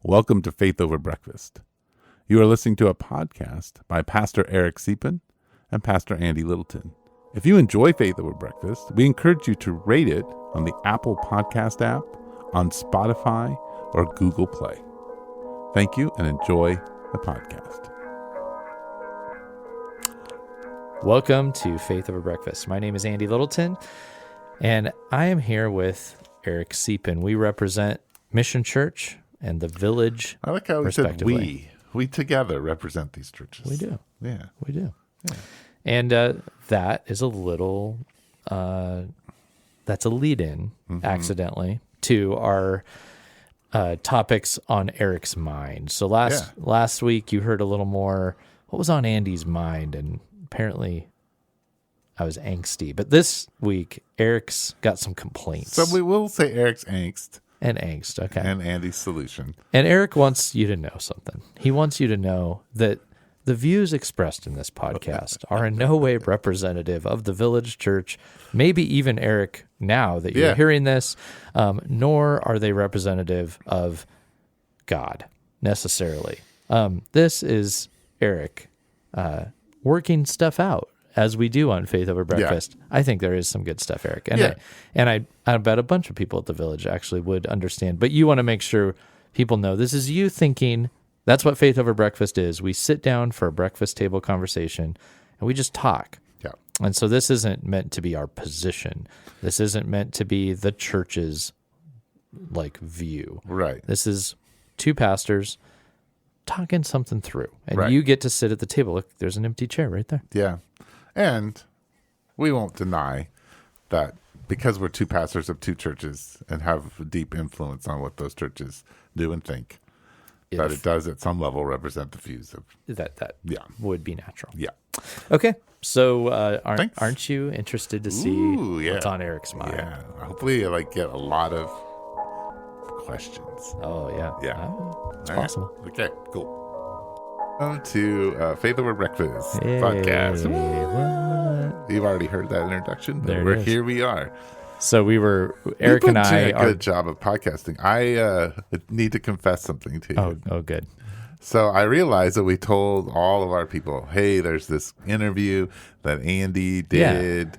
Welcome to Faith Over Breakfast. You are listening to a podcast by Pastor Eric Siepen and Pastor Andy Littleton. If you enjoy Faith Over Breakfast, we encourage you to rate it on the Apple Podcast app, on Spotify, or Google Play. Thank you and enjoy the podcast. Welcome to Faith Over Breakfast. My name is Andy Littleton, and I am here with Eric Siepen. We represent Mission Church and the Village. I like how we said we together represent these churches. We do. Yeah. We do. Yeah. And that is a little, that's a lead-in, accidentally, to our topics on Eric's mind. So last week you heard a little more, what was on Andy's mind? And apparently I was angsty. But this week, Eric's got some complaints. So we will say Eric's angst. And angst, okay. And Andy's solution. And Eric wants you to know something. He wants you to know that the views expressed in this podcast are in no way representative of the Village Church, maybe even Eric, now that you're hearing this, nor are they representative of God, necessarily. This is Eric working stuff out, as we do on Faith Over Breakfast. Yeah. I think there is some good stuff, Eric. And I bet a bunch of people at the Village actually would understand. But you want to make sure people know this is you thinking. That's what Faith Over Breakfast is. We sit down for a breakfast table conversation, and we just talk. Yeah. And so this isn't meant to be our position. This isn't meant to be the church's view. Right. This is two pastors talking something through. And you get to sit at the table. Look, there's an empty chair right there. Yeah. And we won't deny that because we're two pastors of two churches and have a deep influence on what those churches do and think, that it does at some level represent the views of that would be natural. Yeah. Okay. So aren't you interested to see what's on Eric's mind? Yeah. Hopefully you get a lot of questions. Oh yeah. Yeah. It's possible. Okay, cool. Welcome to Faith Over Breakfast podcast. What? You've already heard that introduction, but here we are. So Eric and I are a good job of podcasting. I need to confess something to you. Oh, good. So I realized that we told all of our people, hey, there's this interview that Andy did.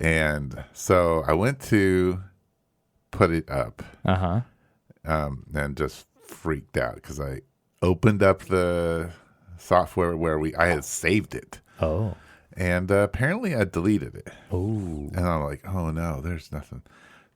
Yeah. And so I went to put it up. And just freaked out because I opened up the software where I had saved it. Oh. And apparently I deleted it. Oh. And I'm like, oh no, there's nothing.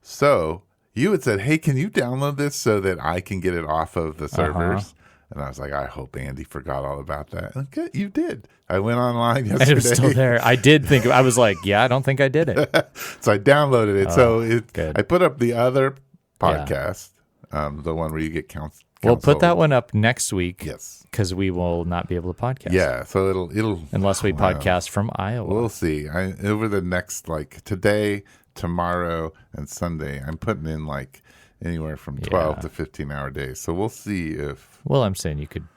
So you had said, hey, can you download this so that I can get it off of the servers? And I was like, I hope Andy forgot all about that. And good, you did. I went online yesterday. And it was still there. I did think, I was like, I don't think I did it. So I downloaded it. Good. I put up the other podcast, the one where you get counseled. We'll put that one up next week. Yes. Because we will not be able to podcast. Yeah, so it'll unless we podcast from Iowa. We'll see. Over the next today, tomorrow, and Sunday, I'm putting in anywhere from 12 to 15-hour days. So we'll see if. Well, I'm saying you could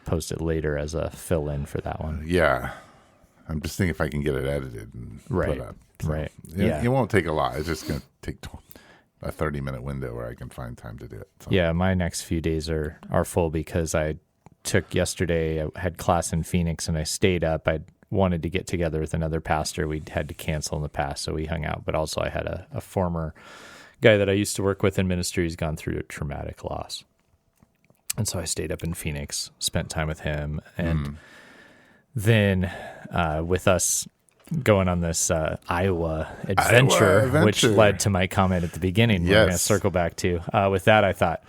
post it later as a fill-in for that one. Yeah, I'm just thinking if I can get it edited and put up. So it won't take a lot. It's just going to take a 30-minute window where I can find time to do it. So. Yeah, my next few days are full because I took yesterday, I had class in Phoenix and I stayed up. I wanted to get together with another pastor. We'd had to cancel in the past, so we hung out. But also I had a former guy that I used to work with in ministry who's gone through a traumatic loss. And so I stayed up in Phoenix, spent time with him. And then with us going on this Iowa adventure, which led to my comment at the beginning, we're going to circle back to. With that, I thought,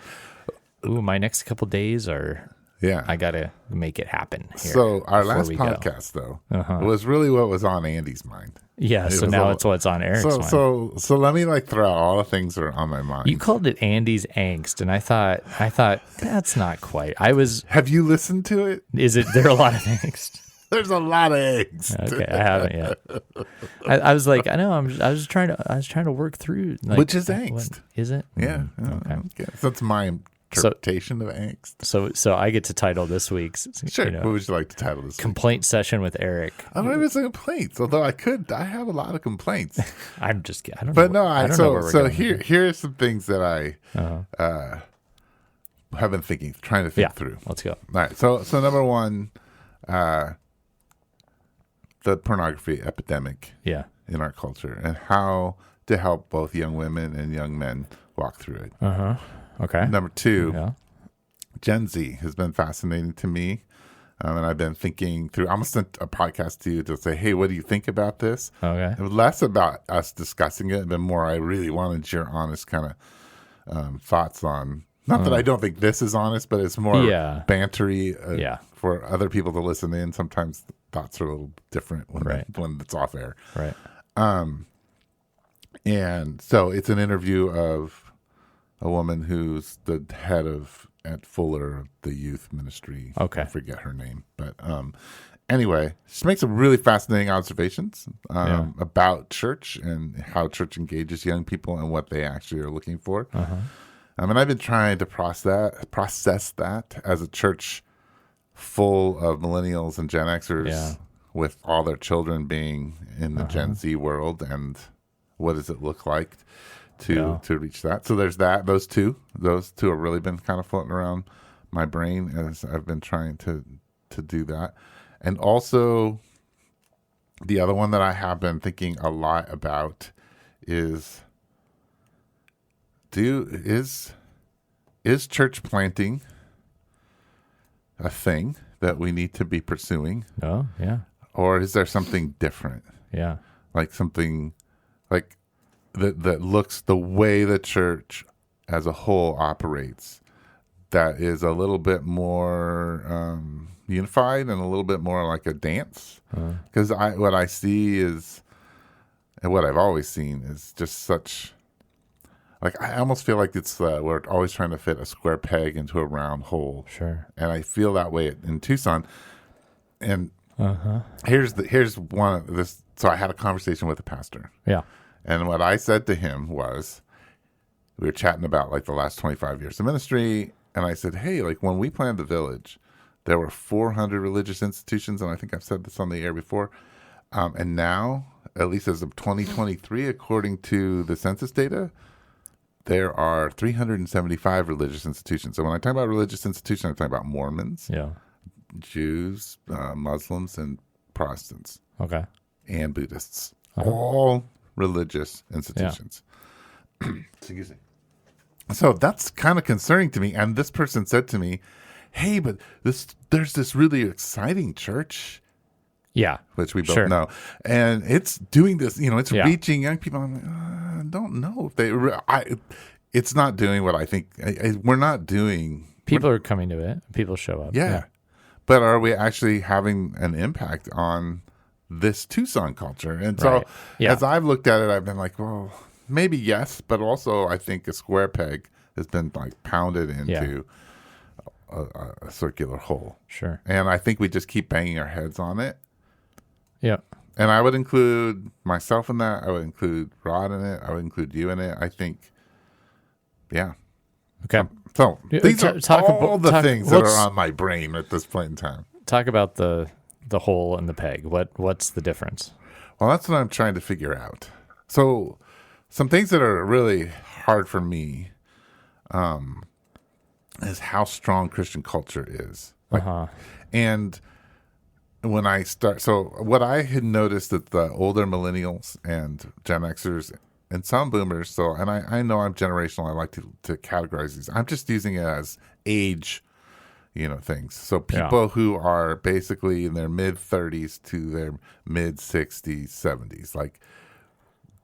my next couple days are... Yeah, I got to make it happen here. So our last podcast, though, was really what was on Andy's mind. Yeah, so now it's what's on Eric's mind. So let me throw out all the things that are on my mind. You called it Andy's angst, and I thought that's not quite. Have you listened to it? Is there a lot of angst? There's a lot of angst. Okay, I haven't yet. I was like, I know. I was trying to work through. Which is angst? What, is it? Yeah. Okay. So that's my interpretation of angst. So I get to title this week's. Sure. What would you like to title this? Complaint session with Eric. I don't know if it's a complaint, although I have a lot of complaints. I'm just kidding. But no, here's some things that I have been trying to think through. Let's go. All right. So number one, the pornography epidemic in our culture, and how to help both young women and young men walk through it. Okay. Number two, Gen Z has been fascinating to me. And I've been thinking through, I almost sent a podcast to you to say, hey, what do you think about this? Okay. It was less about us discussing it, but more I really wanted your honest kind of thoughts on, not that I don't think this is honest, but it's more bantery for other people to listen in. Sometimes thoughts are a little different when it's off air. Right. And so it's an interview of a woman who's the head of at Fuller, the youth ministry. Okay. I forget her name. But anyway, she makes some really fascinating observations about church and how church engages young people and what they actually are looking for. And I've been trying to process that as a church full of millennials and Gen Xers with all their children being in the Gen Z world, and what does it look like to reach that. So there's that. Those two have really been kind of floating around my brain as I've been trying to do that. And also the other one that I have been thinking a lot about is church planting a thing that we need to be pursuing? Oh, yeah. Or is there something different? Yeah. Like something like that looks the way the church as a whole operates, that is a little bit more unified and a little bit more like a dance. Because what I see is, and what I've always seen is just such, like, I almost feel like it's we're always trying to fit a square peg into a round hole. Sure. And I feel that way in Tucson. And here's one of this. So I had a conversation with a pastor. Yeah. And what I said to him was, we were chatting about like the last 25 years of ministry. And I said, hey, like when we planned the village, there were 400 religious institutions. And I think I've said this on the air before. And now, at least as of 2023, according to the census data, there are 375 religious institutions. So when I talk about religious institutions, I'm talking about Mormons, Jews, Muslims, and Protestants. Okay. And Buddhists. All religious institutions. Excuse me. So that's kind of concerning to me. And this person said to me, hey, but there's this really exciting church. Yeah. Which we both know. And it's doing this, it's reaching young people. I'm like, I don't know if it's not doing what I think. We're not doing. People are coming to it. People show up. Yeah. But are we actually having an impact on this Tucson culture? And so as I've looked at it, I've been like, well, maybe yes, but also I think a square peg has been like pounded into a circular hole. Sure. And I think we just keep banging our heads on it. Yeah. And I would include myself in that. I would include Rod in it. I would include you in it. I think, Okay. So these are all the things that are on my brain at this point in time. Talk about the hole and the peg. What's the difference? Well, that's what I'm trying to figure out. So some things that are really hard for me is how strong Christian culture is. And when I start, so what I had noticed that the older millennials and Gen Xers and some boomers, and I know I'm generational, I like to categorize these. I'm just using it as age, things. So people who are basically in their mid 30s to their mid 60s, 70s, like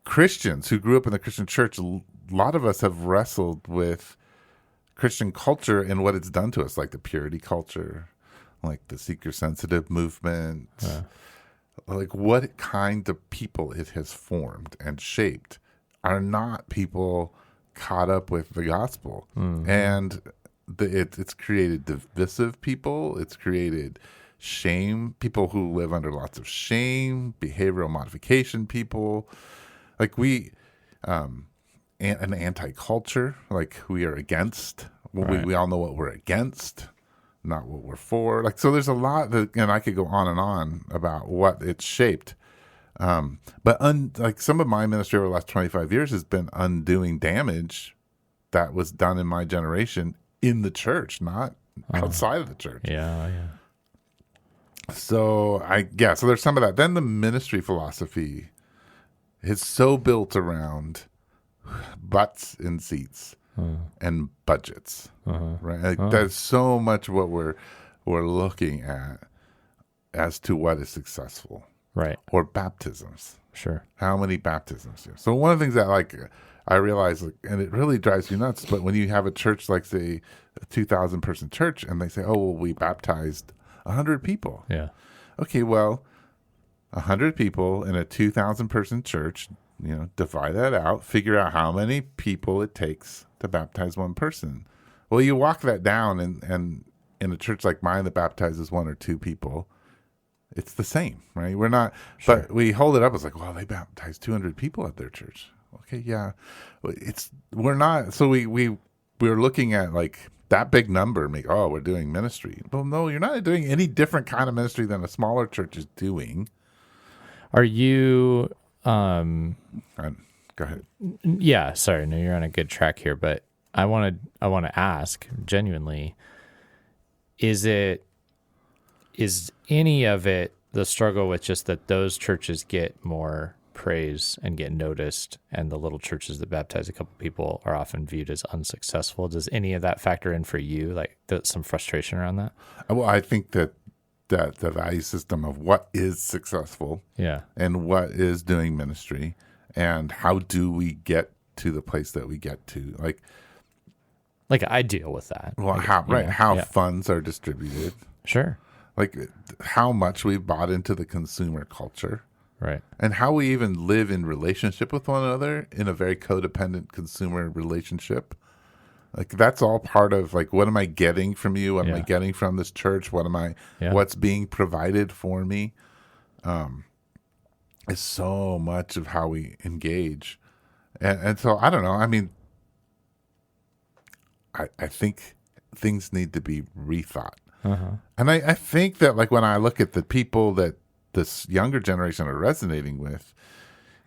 Christians who grew up in the Christian church, a lot of us have wrestled with Christian culture and what it's done to us, like the purity culture, like the seeker-sensitive movement, like what kind of people it has formed and shaped are not people caught up with the gospel. And it's created divisive people. It's created shame, people who live under lots of shame, behavioral modification people. Like an anti-culture, like we are against. We all know what we're against, not what we're for. Like, so there's a lot that, and I could go on and on about what it's shaped. But like some of my ministry over the last 25 years has been undoing damage that was done in my generation in the church, not outside of the church. Yeah. So so there's some of that. Then the ministry philosophy is so built around butts in seats and budgets, right? Like, there's so much what we're looking at as to what is successful, right? Or baptisms. Sure. How many baptisms? So one of the things that I realize, and it really drives you nuts, but when you have a church like, say, a 2,000 person church, and they say, "Oh, well, we baptized 100 people." Yeah. Okay, well, 100 people in a 2,000 person church, divide that out, figure out how many people it takes to baptize one person. Well, you walk that down, and in a church like mine that baptizes 1 or 2 people, it's the same, right? We're not, Sure. But we hold it up as like, well, they baptized 200 people at their church. Okay, yeah, we're not. So we're looking at like that big number, and we're doing ministry. Well, no, you're not doing any different kind of ministry than a smaller church is doing. Are you? Go ahead. Yeah, sorry, no, you're on a good track here, but I want to ask genuinely: is any of it the struggle with just that those churches get more praise and get noticed, and the little churches that baptize a couple people are often viewed as unsuccessful? Does any of that factor in for you? Like, some frustration around that? Well, I think that the value system of what is successful, and what is doing ministry, and how do we get to the place that we get to, like I deal with that. Well, how funds are distributed, sure, like how much we've bought into the consumer culture. Right. And how we even live in relationship with one another in a very codependent consumer relationship. Like, that's all part of, like, what am I getting from you? What am I getting from this church? What's being provided for me? Is so much of how we engage. And so, I don't know. I mean, I think things need to be rethought. And I think that, like, when I look at the people that this younger generation are resonating with,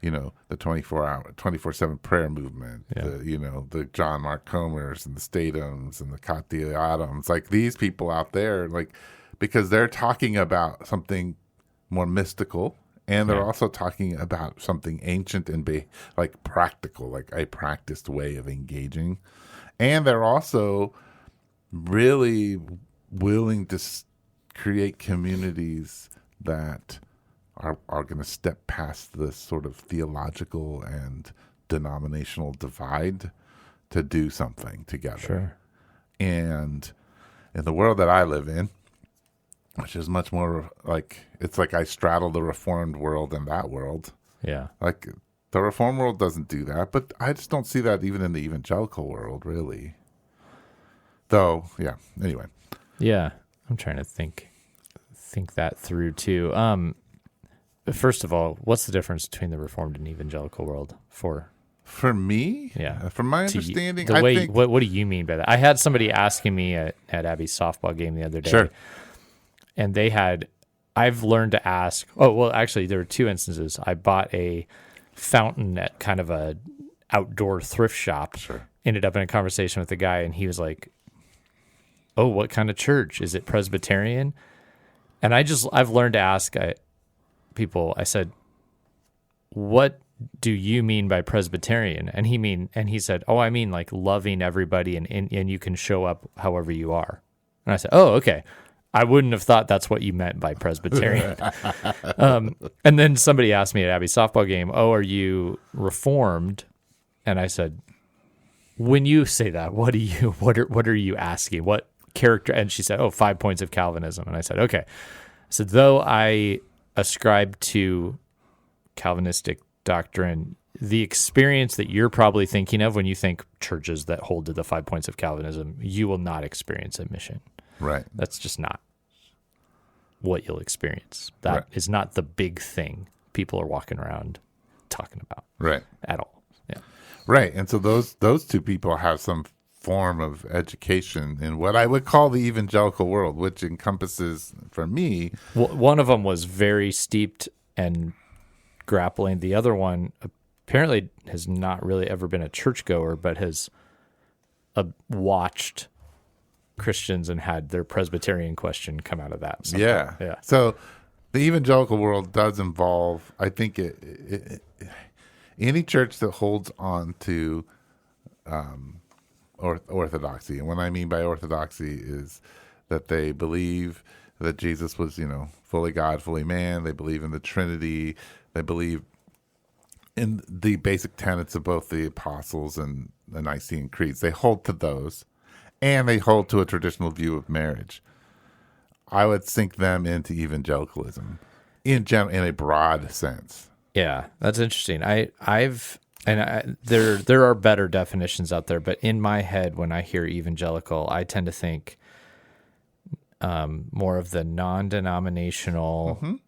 the 24/7 prayer movement, the John Mark Comers and the Statums and the Katya Adams, like these people out there, like, because they're talking about something more mystical, and they're also talking about something ancient and like practical, like a practiced way of engaging. And they're also really willing to create communities that are going to step past this sort of theological and denominational divide to do something together. Sure. And in the world that I live in, which is much more like, it's like I straddle the Reformed world and that world. Yeah. Like, the Reformed world doesn't do that, but I just don't see that even in the evangelical world, really. Though, anyway. Yeah, I'm trying to think that through too. First of all, what's the difference between the Reformed and evangelical world for me? Yeah, from my understanding, what do you mean by that? I had somebody asking me at Abby's softball game the other day. Sure. And I've learned to ask. Oh, well, actually, there were 2 instances. I bought a fountain at kind of a outdoor thrift shop. Sure. Ended up in a conversation with the guy, and he was like, "Oh, what kind of church? Is it Presbyterian?" And I've learned to ask people. I said, "What do you mean by Presbyterian?" And he said, "Oh, I mean like loving everybody, and you can show up however you are." And I said, "Oh, okay. I wouldn't have thought that's what you meant by Presbyterian." And then somebody asked me at Abby's softball game, "Oh, are you Reformed?" And I said, "When you say that, what are you asking? What character?" And she said, "Oh, 5 points of Calvinism." And I said, "Okay." So though I ascribe to Calvinistic doctrine, the experience that you're probably thinking of when you think churches that hold to the 5 points of Calvinism, you will not experience a mission. Right. That's just not what you'll experience. That is not the big thing people are walking around talking about. Right. At all. Yeah. Right. And so those 2 people have some form of education in what I would call the evangelical world, which encompasses, for me... Well, one of them was very steeped and grappling. The other one apparently has not really ever been a churchgoer, but has watched Christians and had their Presbyterian question come out of that. Yeah. So the evangelical world does involve, I think, any church that holds on to orthodoxy. And what I mean by orthodoxy is that they believe that Jesus was, fully God, fully man. They believe in the Trinity. They believe in the basic tenets of both the apostles and the Nicene creeds. They hold to those, and they hold to a traditional view of marriage. I would sink them into evangelicalism in a broad sense. Yeah, that's interesting. There are better definitions out there, but in my head, when I hear evangelical, I tend to think more of the non-denominational,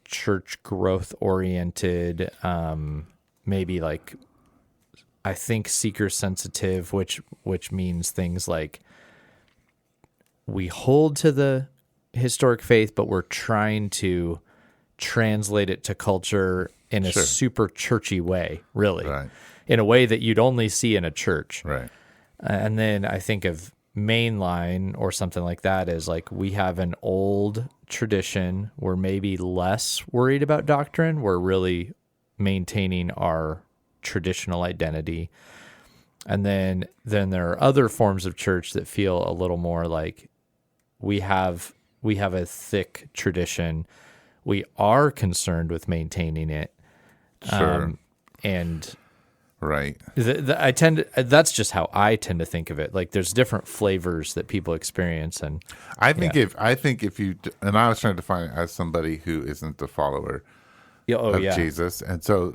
church growth oriented, maybe like, I think seeker sensitive, which means things like we hold to the historic faith, but we're trying to translate it to culture in a super churchy way, really, Right. in a way that you'd only see in a church. Right. And then I think of mainline or something like that as like we have an old tradition. We're maybe less worried about doctrine. We're really maintaining our traditional identity. And then there are other forms of church that feel a little more like we have a thick tradition. We are concerned with maintaining it. Sure. And Right. That's just how I tend to think of it. Like there's different flavors that people experience, and I think if you, and I was trying to define it as somebody who isn't a follower of Jesus, and so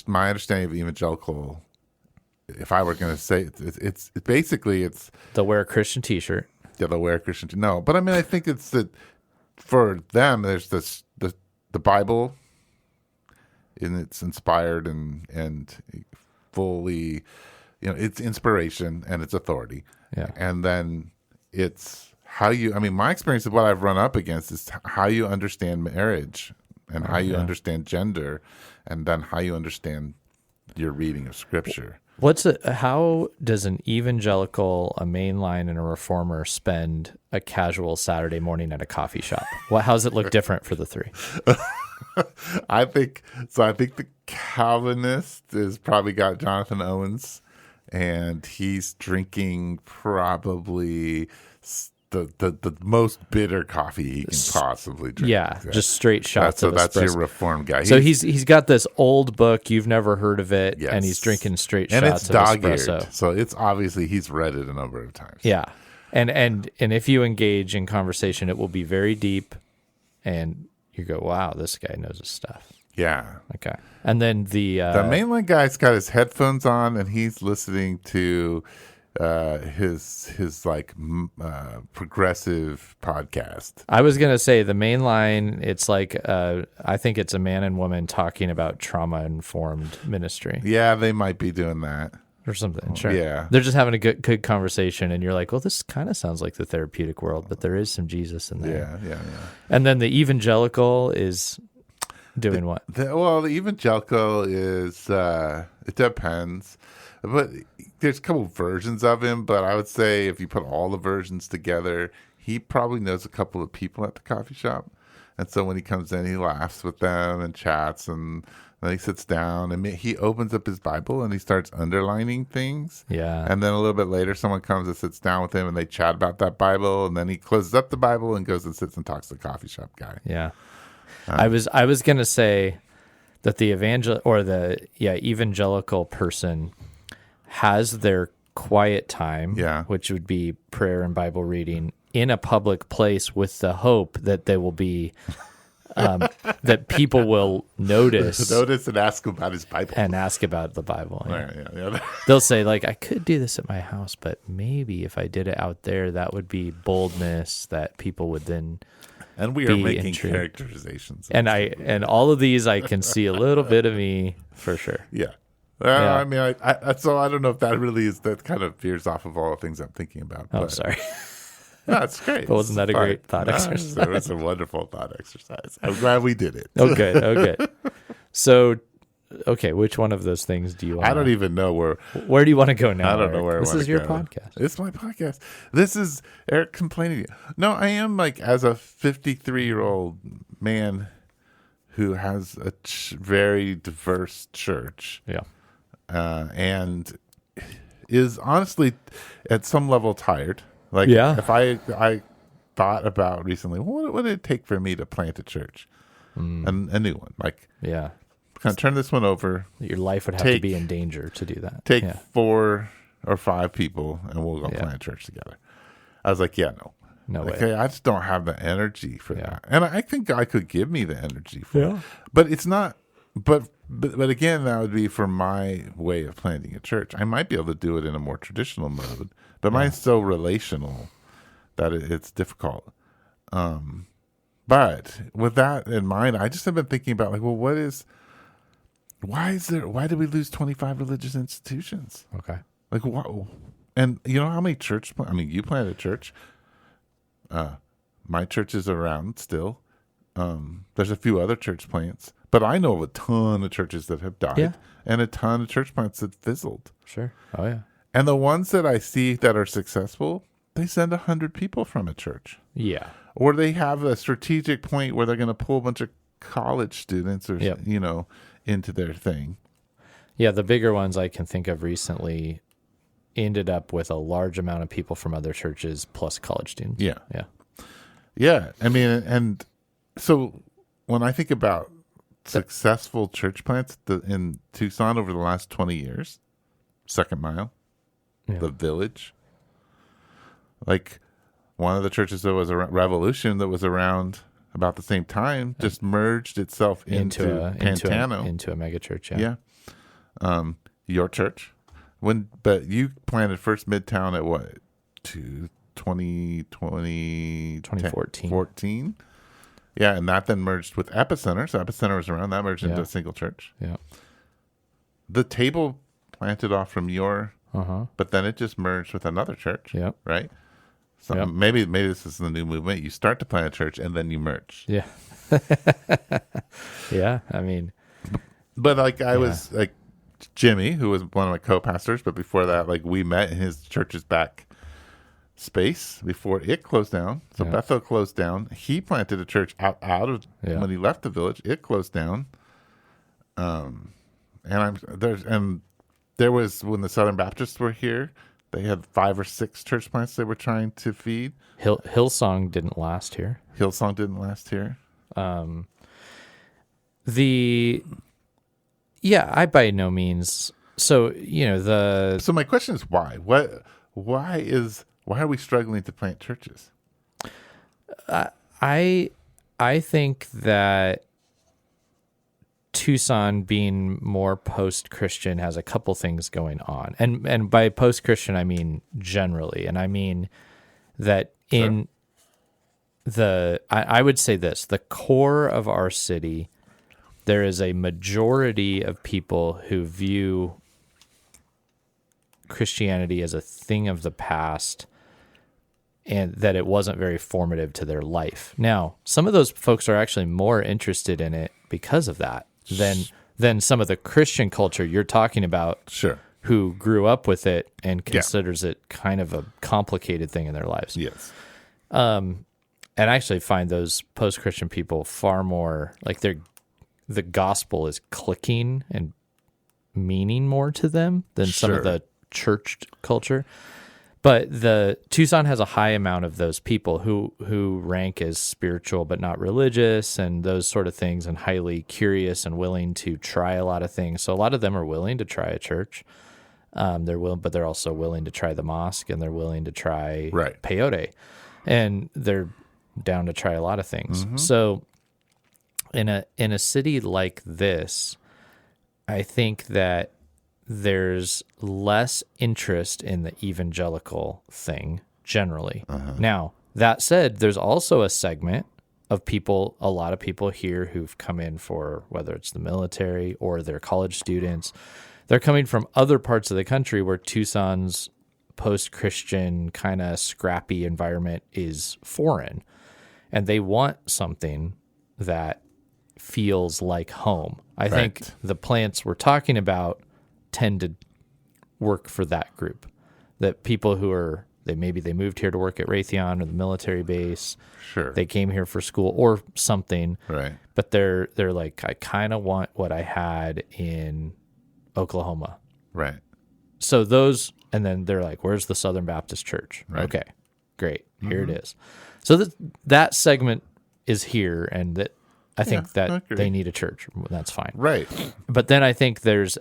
my understanding of evangelical, if I were going to say it's basically they'll wear a Christian T-shirt. Yeah, they'll wear a Christian. No, but I mean, I think it's that for them, there's the Bible, and it's inspired and fully, it's inspiration and it's authority. Yeah. And then it's my experience of what I've run up against is how you understand marriage and how you understand gender, and then how you understand your reading of Scripture. How does an evangelical, a mainline, and a reformer spend a casual Saturday morning at a coffee shop? How does it look different for the three? I think the Calvinist has probably got Jonathan Owens, and he's drinking probably the most bitter coffee he can possibly drink. Yeah, just straight shots of espresso. That's your reform guy. So he's got this old book, you've never heard of it, and he's drinking straight shots of espresso. So it's obviously he's read it a number of times. Yeah. And if you engage in conversation, it will be very deep, and you go, wow, this guy knows his stuff. Yeah. Okay. And then the mainline guy's got his headphones on, and he's listening to his progressive podcast. I was gonna say the mainline. It's like I think it's a man and woman talking about trauma informed ministry. Yeah, they might be doing that or something. Sure. Yeah, they're just having a good conversation, and you're like, well, this kind of sounds like the therapeutic world, but there is some Jesus in there. Yeah. And then the evangelical is doing what? The evangelical is it depends. But there's a couple versions of him, but I would say if you put all the versions together, he probably knows a couple of people at the coffee shop. And so when he comes in, he laughs with them and chats, and then he sits down and he opens up his Bible and he starts underlining things. Yeah. And then a little bit later, someone comes and sits down with him and they chat about that Bible, and then he closes up the Bible and goes and sits and talks to the coffee shop guy. Yeah. I was going to say that the evangelical person has their quiet time, which would be prayer and Bible reading, in a public place with the hope that they will be, that people will notice and ask about his Bible. And ask about the Bible. Yeah. They'll say, like, I could do this at my house, but maybe if I did it out there, that would be boldness that people would then And we are making intrigued. Characterizations. And all of these, I can see a little bit of me for sure. Yeah. I mean, so I don't know if that really is, that kind of veers off of all the things I'm thinking about. Oh, sorry. No, it's great. But wasn't that a great thought exercise? It was a wonderful thought exercise. I'm glad we did it. Oh, good. So Okay, which one of those things do you want? I don't even know where. Where do you want to go now? I don't know Eric? where I This wanna is your go. podcast. It's my podcast. This is Eric complaining. No, I am like, as a 53-year-old man who has a very diverse church. Yeah. And is honestly at some level tired. Like, Yeah. if I thought about recently, what would it take for me to plant a church? A new one. Like, Yeah. kind of turn this one over. Your life would have to be in danger to do that. Take Yeah. 4 or 5 people and we'll go plant a church together. I was like, No way. Okay, I just don't have the energy for that. And I think God could give me the energy for it. But it's not, but again, that would be for my way of planting a church. I might be able to do it in a more traditional mode, but mine's so relational that it's difficult. But with that in mind, I just have been thinking about, like, well, why did we lose 25 religious institutions? Okay. Like, what? And you know how many you planted a church. My church is around still. There's a few other church plants, but I know of a ton of churches that have died and a ton of church plants that fizzled. Sure. Oh, yeah. And the ones that I see that are successful, they send 100 people from a church. Yeah. Or they have a strategic point where they're going to pull a bunch of college students or, into their thing. Yeah, the bigger ones I can think of recently ended up with a large amount of people from other churches plus college students. Yeah. Yeah. Yeah. I mean, and so when I think about successful church plants in Tucson over the last 20 years, Second Mile, the Village, like one of the churches that was a Revolution that was around about the same time just merged itself into Pantano. Into a mega church, Yeah. Your church. But you planted First Midtown at what? 2014. 14? Yeah, and that then merged with Epicenter. So Epicenter was around. That merged into a single church. Yeah. The Table planted off from your, but then it just merged with another church. Yeah. Right? So maybe this is the new movement. You start to plant a church and then you merge. Yeah. Yeah. I mean, but like I was like Jimmy, who was one of my co-pastors, but before that, like we met in his church's back space before it closed down. So Bethel closed down. He planted a church out of when he left the Village. It closed down. And there was when the Southern Baptists were here. They had 5 or 6 church plants they were trying to feed. Hillsong didn't last here. Hillsong didn't last here. I by no means. So So my question is why? Why are we struggling to plant churches? I think that Tucson being more post-Christian has a couple things going on. And by post-Christian, I mean generally. And I mean that in I would say this, the core of our city, there is a majority of people who view Christianity as a thing of the past and that it wasn't very formative to their life. Now, some of those folks are actually more interested in it because of that than some of the Christian culture you're talking about, who grew up with it and considers it kind of a complicated thing in their lives. Yes. And I actually find those post-Christian people far more like the gospel is clicking and meaning more to them than some of the church culture. But the Tucson has a high amount of those people who rank as spiritual but not religious and those sort of things, and highly curious and willing to try a lot of things. So a lot of them are willing to try a church. But they're also willing to try the mosque, and they're willing to try peyote, and they're down to try a lot of things. Mm-hmm. So in a city like this, I think that there's less interest in the evangelical thing generally. Now, that said, there's also a segment of people, a lot of people here who've come in for whether it's the military or they're college students. They're coming from other parts of the country where Tucson's post-Christian kind of scrappy environment is foreign. And they want something that feels like home. I think the plants we're talking about tend to work for that group. That people who are, maybe they moved here to work at Raytheon or the military base. Sure. They came here for school or something. Right. But they're like, I kind of want what I had in Oklahoma. Right. So those, and then they're like, where's the Southern Baptist Church? Right. Okay, great. Here it is. So that segment is here, and that I think that they need a church. That's fine. Right. But then I think there's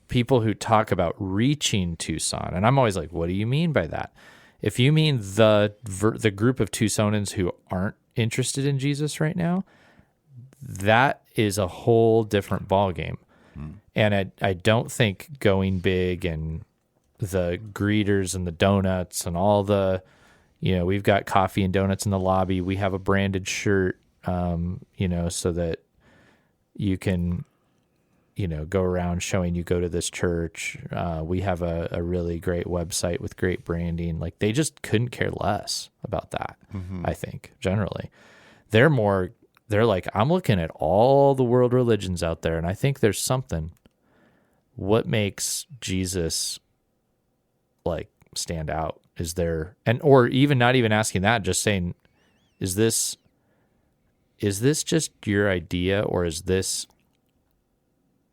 people who talk about reaching Tucson, and I'm always like, what do you mean by that? If you mean the group of Tucsonans who aren't interested in Jesus right now, that is a whole different ballgame. And I don't think going big and the greeters and the donuts and all the, we've got coffee and donuts in the lobby. We have a branded shirt, so that you can, go around showing you go to this church. We have a really great website with great branding. Like, they just couldn't care less about that, I think, generally. They're like, I'm looking at all the world religions out there, and I think there's something. What makes Jesus, like, stand out? Is there, or even not even asking that, just saying, is this just your idea, or is this,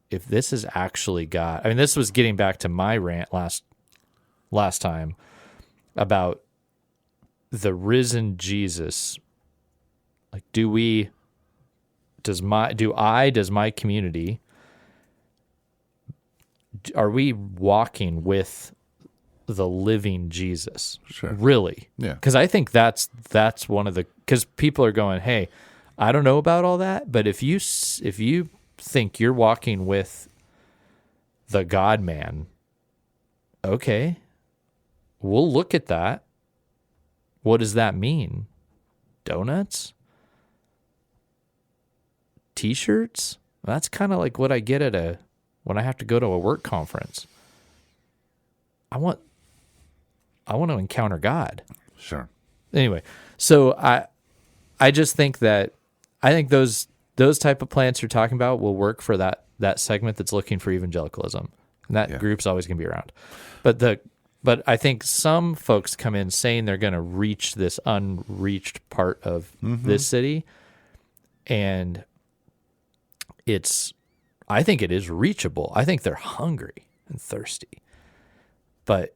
if this is actually God? I mean, this was getting back to my rant last time about the risen Jesus. Like, does my community, are we walking with the living Jesus? Sure. Really? Yeah. Because I think that's one of the, because people are going, hey, I don't know about all that, but if you think you're walking with the God man, okay, we'll look at that. What does that mean? Donuts? T-shirts? That's kind of like what I get when I have to go to a work conference. I want to encounter God. Sure. Anyway, so I just think that those type of plants you're talking about will work for that segment that's looking for evangelicalism. And that group's always going to be around. But I think some folks come in saying they're going to reach this unreached part of this city, and I think it is reachable. I think they're hungry and thirsty, but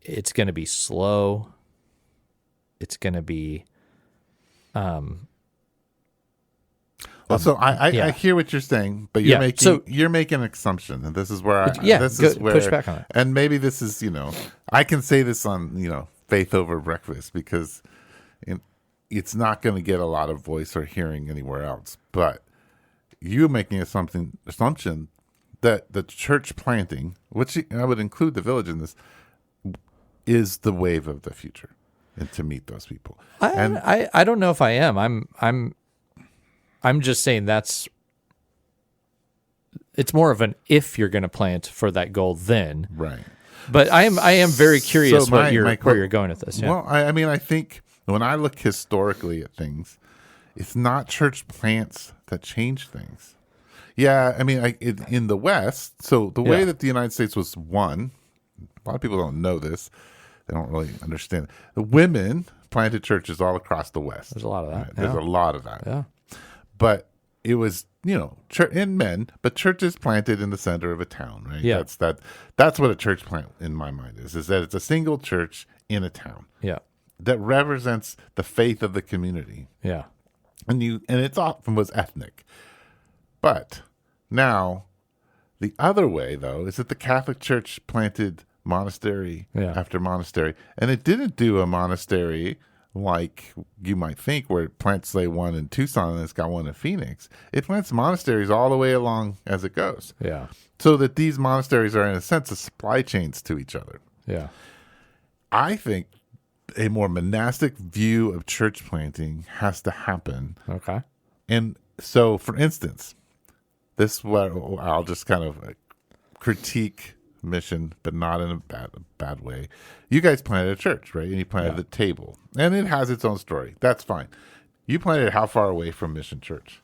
it's going to be slow. It's going to be, so I hear what you're saying, but you're making an assumption, and this is where push back on it. And maybe this is, I can say this on, Faith Over Breakfast, because it's not going to get a lot of voice or hearing anywhere else. But you're making assumption that the church planting, which I would include the village in this, is the wave of the future, and to meet those people. I don't know if I am. I'm just saying it's more of an if you're going to plant for that goal then. Right. But I am very curious where you're going with this. Yeah. Well, I think when I look historically at things, it's not church plants that change things. Yeah, in the West, so the way that the United States was won, a lot of people don't know this. They don't really understand. The women planted churches all across the West. There's a lot of that. Right? There's a lot of that. Yeah. But it was, in men, but churches planted in the center of a town, right? Yeah. That's what a church plant in my mind is that it's a single church in a town. Yeah. That represents the faith of the community. Yeah. And it's often was ethnic. But now the other way, though, is that the Catholic Church planted monastery after monastery, and it didn't do a monastery like you might think, where it plants, say, one in Tucson and it's got one in Phoenix. It plants monasteries all the way along as it goes. Yeah. So that these monasteries are, in a sense, a supply chains to each other. Yeah. I think a more monastic view of church planting has to happen. Okay. And so, for instance, this is what I'll just kind of critique Mission, but not in a bad way. You guys planted a church, right? And you planted the table, and it has its own story. That's fine. You planted it how far away from Mission Church?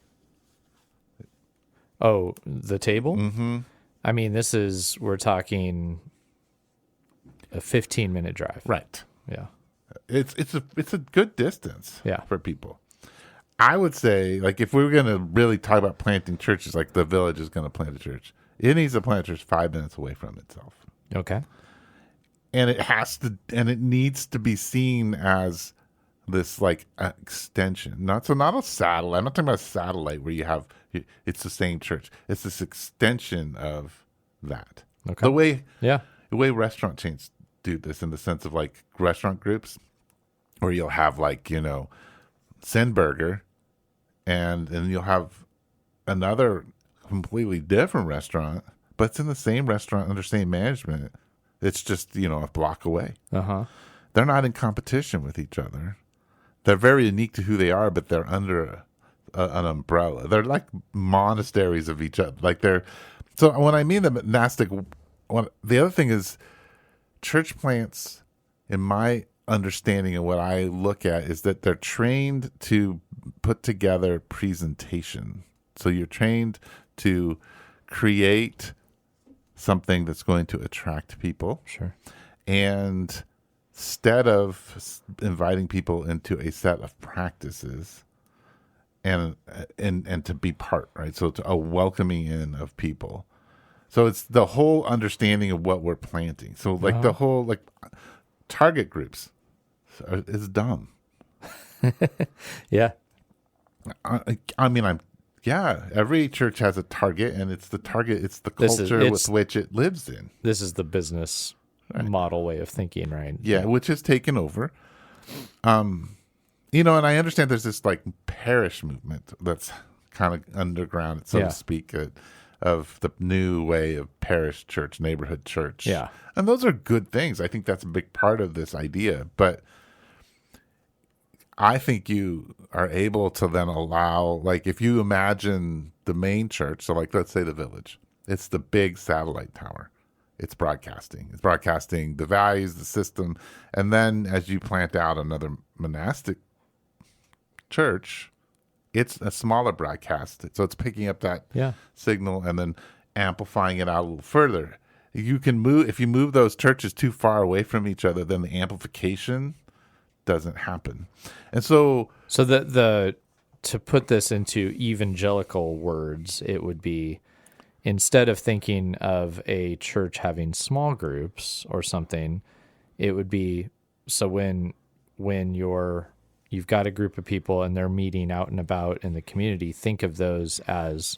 Oh, the table? Mm-hmm. I mean, we're talking a 15-minute drive. Right. Yeah. It's a good distance Yeah. for people. I would say, like, if we were going to really talk about planting churches, like the Village is going to plant a church, it needs to plant a church 5 minutes away from itself. Okay. And it needs to be seen as this like extension. Not a satellite. I'm not talking about a satellite where it's the same church. It's this extension of that. Okay. The way restaurant chains do this, in the sense of like restaurant groups, where you'll have like, Sin Burger, and then you'll have another completely different restaurant, but it's in the same restaurant under same management. It's just, a block away. Uh-huh. They're not in competition with each other. They're very unique to who they are, but they're under an umbrella. They're like monasteries of each other. So when I mean the monastic, the other thing is church plants, in my understanding and what I look at, is that they're trained to put together presentation. So you're trained to create something that's going to attract people. Sure. And instead of inviting people into a set of practices and to be part, right? So it's a welcoming in of people. So it's the whole understanding of what we're planting. So like the whole like target groups is dumb. Yeah. I mean, every church has a target, and it's the target, it's the culture with which it lives in. This is the business model way of thinking, right? Yeah, which has taken over. And I understand there's this like parish movement that's kind of underground, so to speak, of the new way of parish church, neighborhood church. Yeah. And those are good things. I think that's a big part of this idea. But I think you are able to then allow, like, if you imagine the main church, so like, let's say the Village, it's the big satellite tower. It's broadcasting. It's broadcasting the values, the system. And then as you plant out another monastic church, it's a smaller broadcast. So it's picking up that signal and then amplifying it out a little further. You can move, if you move those churches too far away from each other, then the amplification doesn't happen. And so the to put this into evangelical words, it would be, instead of thinking of a church having small groups or something, it would be, so when you've got a group of people and they're meeting out and about in the community, think of those as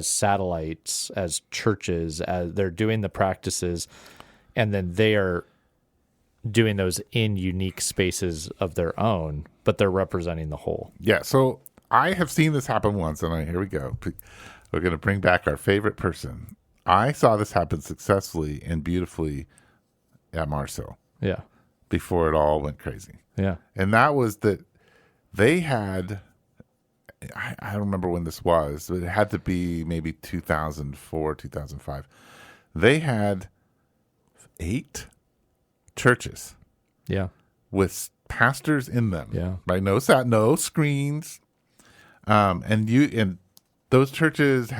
satellites, as churches, as they're doing the practices, and then they are doing those in unique spaces of their own, but they're representing the whole. Yeah, so I have seen this happen once, and here we go. We're going to bring back our favorite person. I saw this happen successfully and beautifully at Marceau. Yeah. Before it all went crazy. Yeah. And that was that they had, I don't remember when this was, but it had to be maybe 2004, 2005. They had 8 churches. Yeah. With pastors in them. Yeah. Right? No screens. And those churches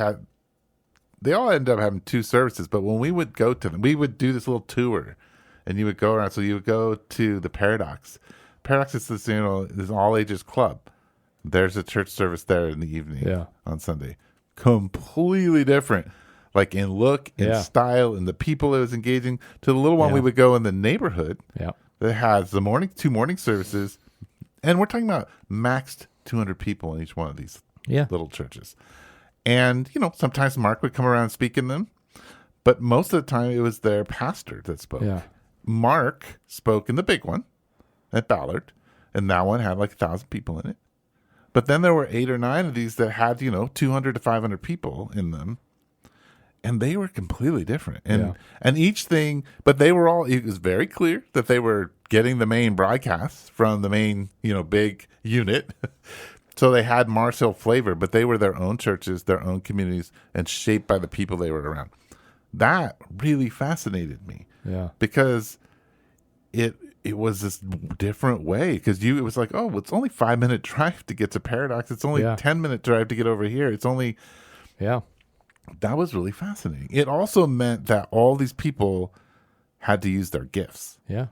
they all ended up having 2 services, but when we would go to them, we would do this little tour, and you would go around. So you would go to the Paradox. Paradox is this, this all ages club. There's a church service there in the evening on Sunday. Completely different, like in look, in style, and the people it was engaging. To the little one, we would go in the neighborhood that has the 2 morning services, and we're talking about maxed 200 people in each one of these little churches. And, sometimes Mark would come around and speak in them, but most of the time it was their pastor that spoke. Yeah. Mark spoke in the big one at Ballard, and that one had like 1,000 people in it. But then there were 8 or 9 of these that had, 200 to 500 people in them, and they were completely different. And each thing, but they were all, it was very clear that they were getting the main broadcasts from the main, big unit. So they had Marceau flavor, but they were their own churches, their own communities, and shaped by the people they were around. That really fascinated me. Yeah. Because it it was this different way because it was like, oh, it's only 5-minute drive to get to Paradox. It's only 10-minute drive to get over here. It's only, that was really fascinating. It also meant that all these people had to use their gifts. Yeah.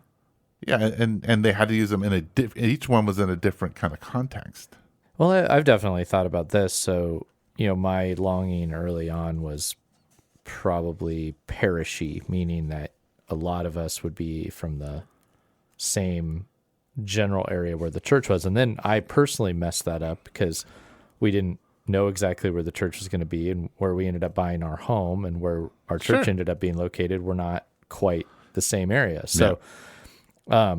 Yeah, and they had to use them in each one was in a different kind of context. Well, I've definitely thought about this. So, my longing early on was probably parishy, meaning that a lot of us would be from the same general area where the church was. And then I personally messed that up because we didn't know exactly where the church was going to be, and where we ended up buying our home and where our church ended up being located were not quite the same area. So, but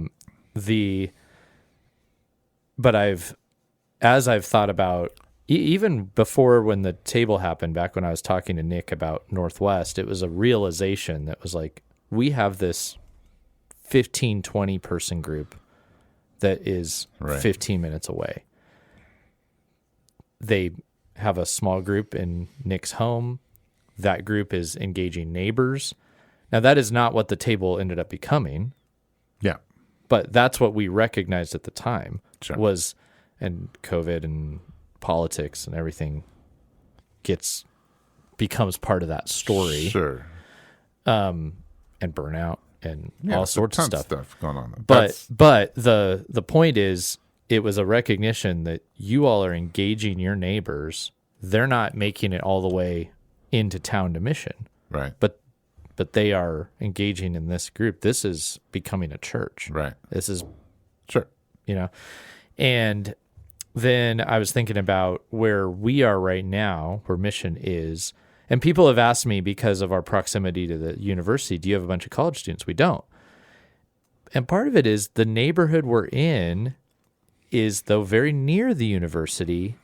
as I've thought about, even before when the table happened, back when I was talking to Nick about Northwest, it was a realization that was like, we have this 15, 20 person group that is 15 minutes away. They have a small group in Nick's home. That group is engaging neighbors. Now, that is not what the table ended up becoming. Yeah. But that's what we recognized at the time was, and COVID and politics and everything becomes part of that story. Sure. And burnout and all sorts of stuff going on. But the point is, it was a recognition that you all are engaging your neighbors. They're not making it all the way into town to mission. Right. But they are engaging in this group. This is becoming a church. Right. This is, sure. And then I was thinking about where we are right now, where mission is. And people have asked me, because of our proximity to the university, do you have a bunch of college students? We don't. And part of it is the neighborhood we're in is, though very near the university,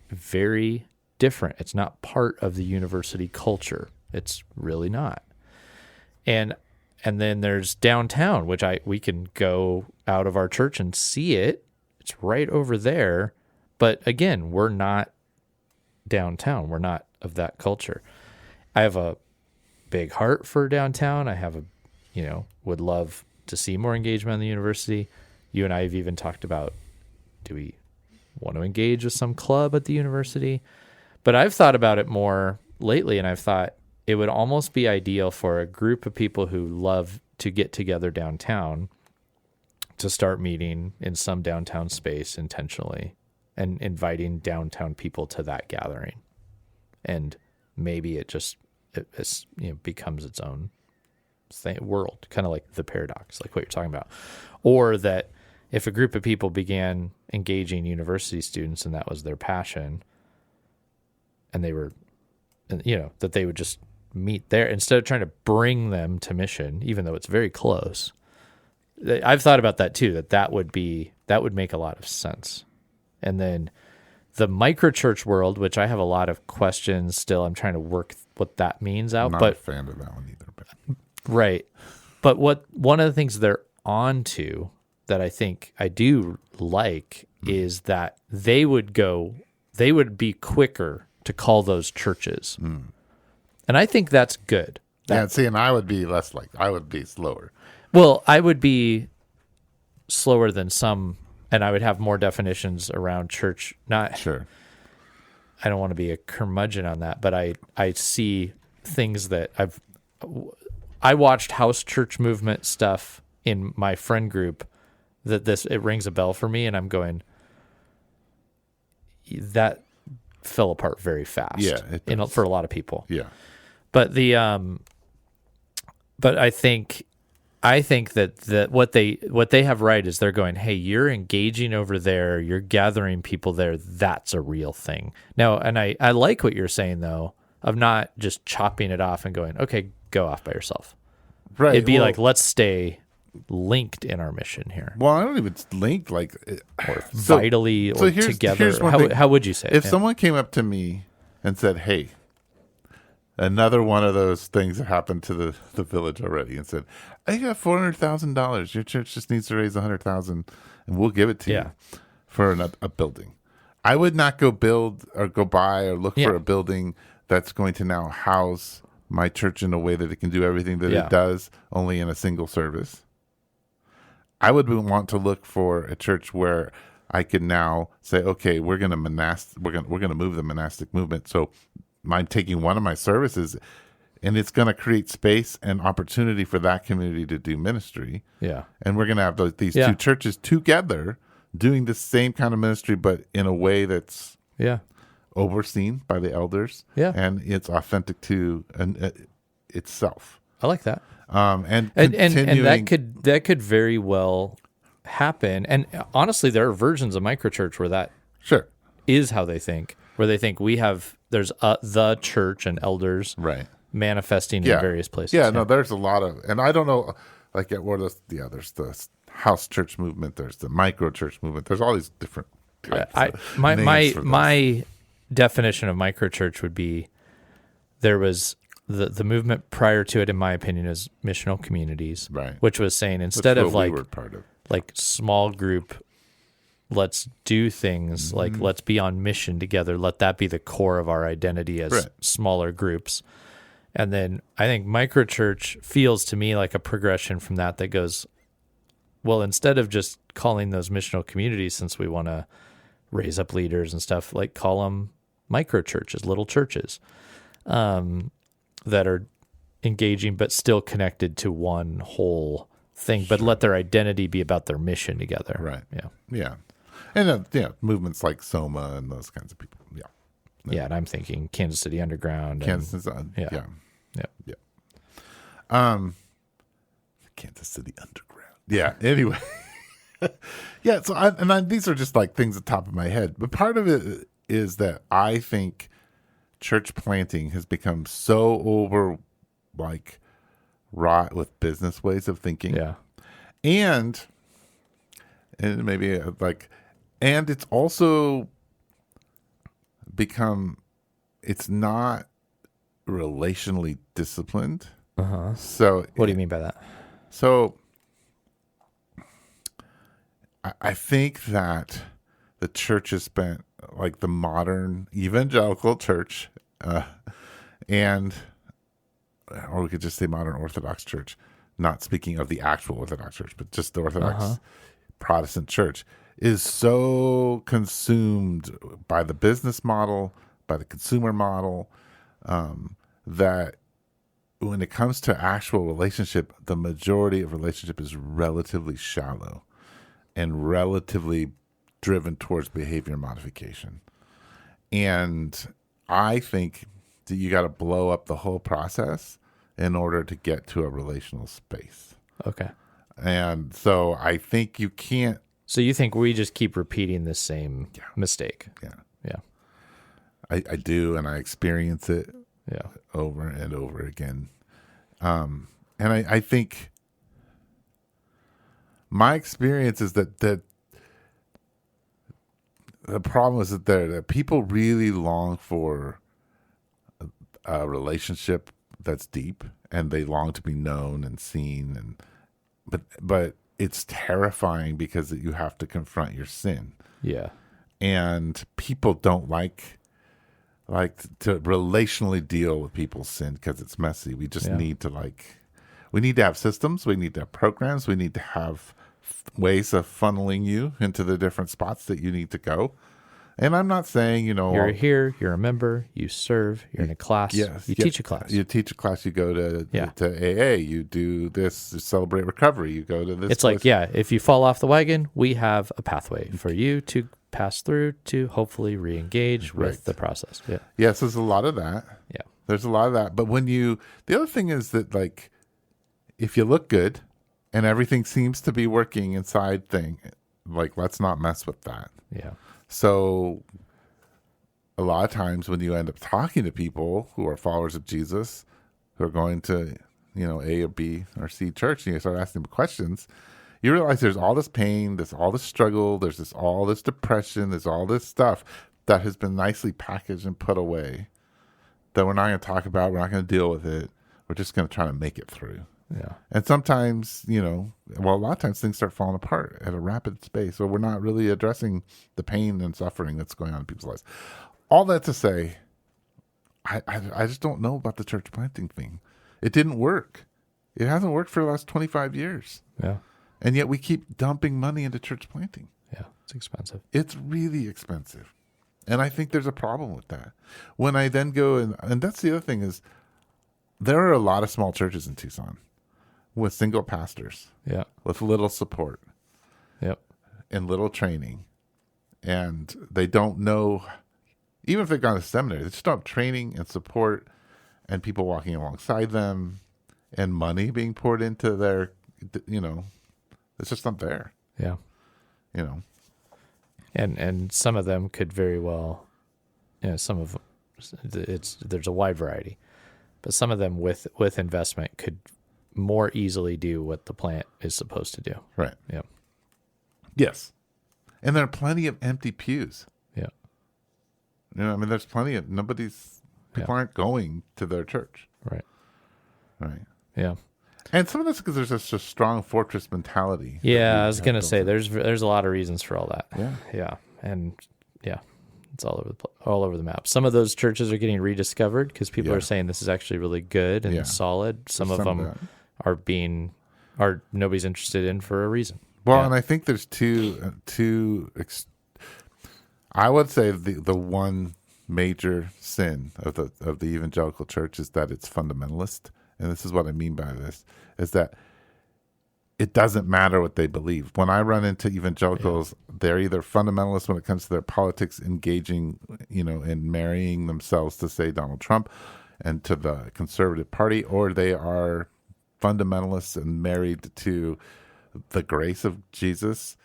very different. It's not part of the university culture. It's really not. And then there's downtown, which we can go out of our church and see it. It's right over there. But again, we're not downtown. We're not of that culture. I have a big heart for downtown. I have would love to see more engagement in the university. You and I have even talked about, do we want to engage with some club at the university? But I've thought about it more lately, and I've thought it would almost be ideal for a group of people who love to get together downtown to start meeting in some downtown space intentionally and inviting downtown people to that gathering. And maybe it becomes its own world, kind of like the Paradox, like what you're talking about. Or that if a group of people began engaging university students and that was their passion, and they were, that they would just meet there instead of trying to bring them to mission, even though it's very close. I've thought about that too, that would make a lot of sense. And then the microchurch world, which I have a lot of questions still, I'm trying to work what that means out. I'm not a fan of that one either. But. Right. But one of the things they're onto that I think I do like is that they would be quicker to call those churches. And I think that's good. And I would be I would be slower. Well, I would be slower than some, and I would have more definitions around church. Sure. I don't want to be a curmudgeon on that, but I see things that I watched house church movement stuff in my friend group that it rings a bell for me, and I'm going, that fell apart very fast. Yeah, for a lot of people. Yeah. But but I think that what they have right is they're going, hey, you're engaging over there, you're gathering people there. That's a real thing. Now, and I like what you're saying though, of not just chopping it off and going, okay, go off by yourself. Right. It'd be like, let's stay linked in our mission here. Well, I don't even linked or vitally or together. How would you say? If someone came up to me and said, hey, another one of those things that happened to the village already, and said, I got $400,000. Your church just needs to raise $100,000 and we'll give it to you for a building. I would not go build or go buy or look for a building that's going to now house my church in a way that it can do everything that it does, only in a single service. I would want to look for a church where I could now say, okay, we're going to move the monastic movement. So I'm taking one of my services, and it's going to create space and opportunity for that community to do ministry. Yeah. And we're going to have these two churches together doing the same kind of ministry, but in a way that's overseen by the elders. Yeah. And it's authentic to itself. I like that. And that could very well happen. And honestly, there are versions of microchurch where that is how they think, where they think there's the church and elders manifesting in various places. Yeah, no, there's a lot of, and I don't know, like there's the house church movement, there's the micro church movement, there's all these different types. My definition of microchurch would be there was the movement prior to it, in my opinion, is missional communities, which was saying instead of like small group, let's do things like let's be on mission together. Let that be the core of our identity as smaller groups. And then I think microchurch feels to me like a progression from that goes, well, instead of just calling those missional communities, since we want to raise up leaders and stuff, like call them microchurches, little churches that are engaging but still connected to one whole thing, but let their identity be about their mission together. Right. Yeah. Yeah. And movements like Soma and those kinds of people. Yeah. Yeah, and I'm thinking Kansas City Underground. Kansas City Underground. Yeah. Anyway. Yeah. So these are just like things at the top of my head. But part of it is that I think church planting has become so wrought with business ways of thinking. Yeah. And maybe and it's also become, it's not relationally disciplined. So what do you mean by that? So I think that the church has spent, like the modern evangelical church, or we could just say modern Orthodox church, not speaking of the actual Orthodox church, but just the Orthodox Protestant church, is so consumed by the business model, by the consumer model, that when it comes to actual relationship, the majority of relationship is relatively shallow and relatively driven towards behavior modification. And I think that you got to blow up the whole process in order to get to a relational space. Okay. And so I think you can't. So you think we just keep repeating the same mistake? Yeah. Yeah. I do, and I experience it Yeah. over and over again. And I think my experience is that the problem is that people really long for a relationship that's deep, and they long to be known and seen, but it's terrifying because you have to confront your sin. Yeah. And people don't like to relationally deal with people's sin because it's messy. We just need to we need to have systems. We need to have programs. We need to have ways of funneling you into the different spots that you need to go. And I'm not saying, you're here, you're a member, you serve, you're in a class, you teach a class. You teach a class, you go to AA, you do this, you celebrate recovery, you go to this. It's place. If you fall off the wagon, we have a pathway for you to pass through to hopefully re-engage with the process. Yeah. Yes, there's a lot of that. Yeah. There's a lot of that. But the other thing is that if you look good and everything seems to be working inside let's not mess with that. Yeah. So a lot of times when you end up talking to people who are followers of Jesus, who are going to, A or B or C church, and you start asking them questions, you realize there's all this pain, there's all this struggle, there's all this depression, there's all this stuff that has been nicely packaged and put away that we're not going to talk about, we're not going to deal with it, we're just going to try to make it through. Yeah. And sometimes, a lot of times things start falling apart at a rapid pace. So we're not really addressing the pain and suffering that's going on in people's lives. All that to say, I just don't know about the church planting thing. It didn't work. It hasn't worked for the last 25 years. Yeah. And yet we keep dumping money into church planting. Yeah, it's expensive. It's really expensive. And I think there's a problem with that. When I then go, and that's the other thing is, there are a lot of small churches in Tucson with single pastors, with little support, and little training. And they don't know, even if they've gone to seminary, they just don't have training and support and people walking alongside them and money being poured into their, it's just not there. Yeah. And some of them could very well, some of there's a wide variety, but some of them with investment could more easily do what the plant is supposed to do. Right. Yeah. Yes. And there are plenty of empty pews. Yeah. There's plenty of people aren't going to their church. Right. Right. Yeah. And some of that's because there's just a strong fortress mentality. Yeah, I was going to say there's a lot of reasons for all that. Yeah. Yeah. And it's all over the map. Some of those churches are getting rediscovered because people are saying this is actually really good and solid. Some of them are nobody's interested in for a reason. Well, and I think there's I would say the one major sin of the evangelical church is that it's fundamentalist. And this is what I mean by this, is that it doesn't matter what they believe. When I run into evangelicals, they're either fundamentalists when it comes to their politics, engaging, in marrying themselves to, say, Donald Trump and to the conservative party, or they are fundamentalists and married to the grace of Jesus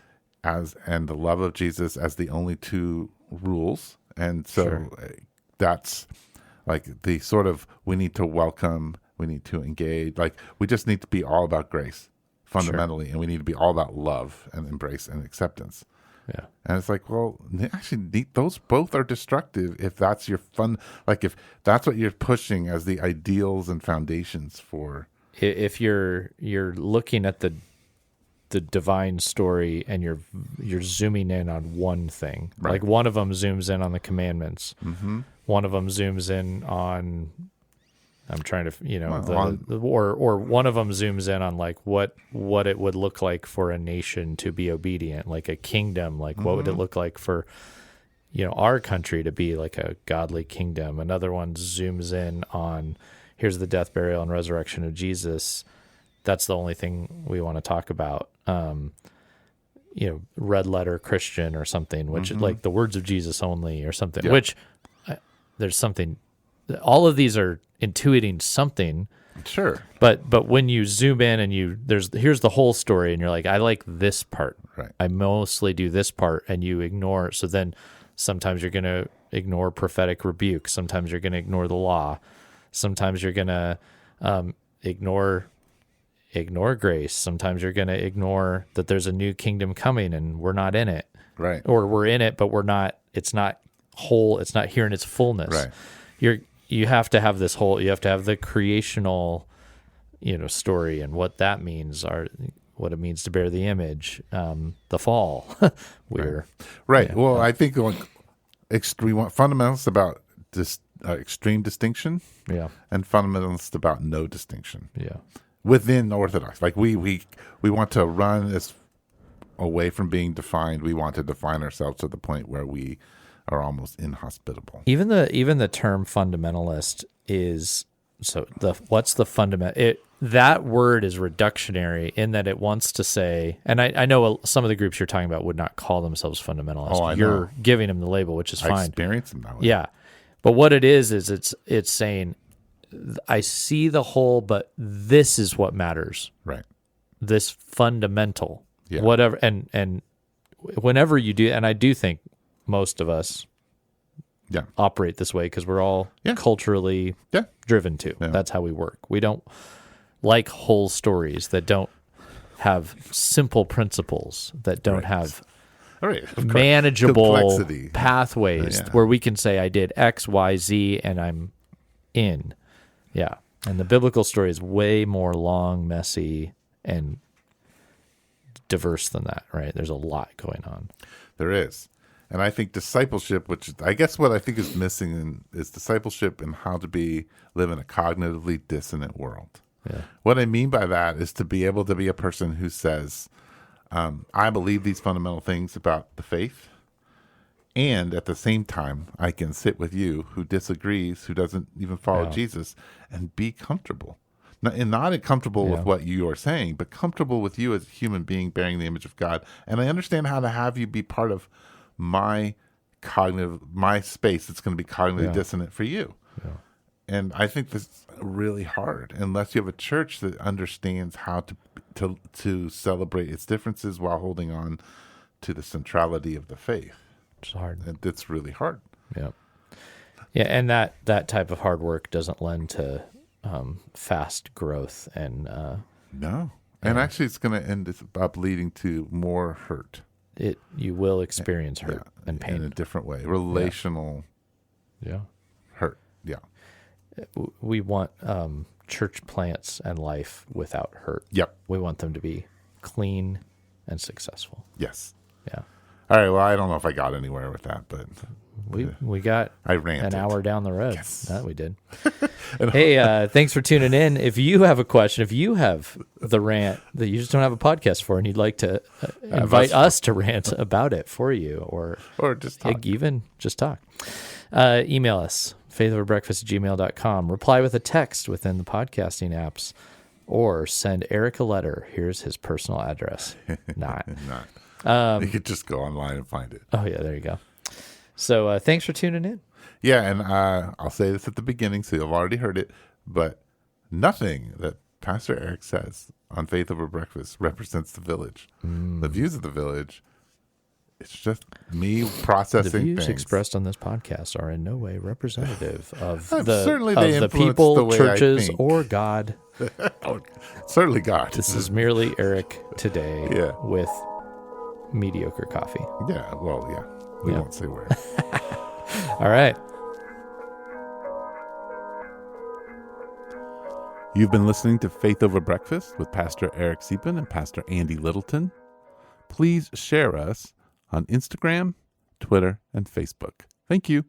and the love of Jesus as the only two rules. And so that's like the sort of, we need to welcome, we need to engage, like we just need to be all about grace fundamentally, and we need to be all about love and embrace and acceptance. Yeah. And it's like, well, actually those both are destructive if that's your if that's what you're pushing as the ideals and foundations for. If you're looking at the divine story and you're zooming in on one thing, like one of them zooms in on the commandments, one of them zooms in on, I'm trying to, or one of them zooms in on like what it would look like for a nation to be obedient, like a kingdom, like what would it look like for, our country to be like a godly kingdom. Another one zooms in on, here's the death, burial, and resurrection of Jesus. That's the only thing we want to talk about. Red letter Christian or something, which like the words of Jesus only or something, which there's something, all of these are intuiting something. Sure. But when you zoom in and here's the whole story and you're like, I like this part. Right. I mostly do this part, and you ignore. So then sometimes you're going to ignore prophetic rebuke. Sometimes you're going to ignore the law. Sometimes you're going to ignore grace. Sometimes you're going to ignore that there's a new kingdom coming and we're not in it. Right. Or we're in it, but we're not, it's not whole. It's not here in its fullness. Right. You have to have this whole, you have to have the creational, story and what that means, what it means to bear the image, the fall. Right. Yeah. Well, I think we want fundamentalists about this extreme distinction. Yeah. And fundamentalists about no distinction. Yeah. Within Orthodox, like we want to run as away from being defined. We want to define ourselves to the point where we are almost inhospitable. Even the term fundamentalist is what's the fundament? That word is reductionary in that it wants to say, and I know some of the groups you're talking about would not call themselves fundamentalist. Oh, I You're know. giving them the label, which is fine. I experience them that way. Yeah, but what it is it's saying, I see the whole, but this is what matters. Right. This fundamental, Yeah. whatever, and whenever you do, and I do think most of us operate this way because we're all culturally driven to. Yeah. That's how we work. We don't like whole stories that don't have simple principles, that don't have manageable complexity. Pathways where we can say I did X, Y, Z, and I'm in. Yeah. And the biblical story is way more long, messy, and diverse than that, right? There's a lot going on. There is. And I think discipleship, which I guess what I think is missing is discipleship and how to live in a cognitively dissonant world. Yeah. What I mean by that is to be able to be a person who says, I believe these fundamental things about the faith. And at the same time, I can sit with you who disagrees, who doesn't even follow Jesus, and be comfortable. Not comfortable with what you are saying, but comfortable with you as a human being bearing the image of God. And I understand how to have you be part of my space that's going to be cognitively dissonant for you. Yeah. And I think this is really hard unless you have a church that understands how to celebrate its differences while holding on to the centrality of the faith. It's hard. It's really hard. Yeah. Yeah, and that type of hard work doesn't lend to fast growth and no. And actually it's going to end up leading to more hurt. You will experience hurt and pain in a different way. Relational hurt. Yeah. We want church plants and life without hurt. Yep. We want them to be clean and successful. Yes. Yeah. All right. Well, I don't know if I got anywhere with that, but we got I ranted. an hour down the road. Yes. That we did. Hey, thanks for tuning in. If you have a question, if you have the rant that you just don't have a podcast for and you'd like to invite us to rant about it for you or just talk. Even just talk, email us, faithoverbreakfast@gmail.com. Reply with a text within the podcasting apps or send Eric a letter. Here's his personal address. Not. You could just go online and find it. Oh, yeah, there you go. So thanks for tuning in. Yeah, and I'll say this at the beginning, so you've already heard it, but nothing that Pastor Eric says on Faith Over Breakfast represents the village. The views of the village, it's just me processing things. The views expressed on this podcast are in no way representative of certainly the people, the way churches, or God. Certainly God. This is merely Eric today with mediocre coffee. Yeah, well, yeah. We won't say where. All right. You've been listening to Faith Over Breakfast with Pastor Eric Siepen and Pastor Andy Littleton. Please share us on Instagram, Twitter, and Facebook. Thank you.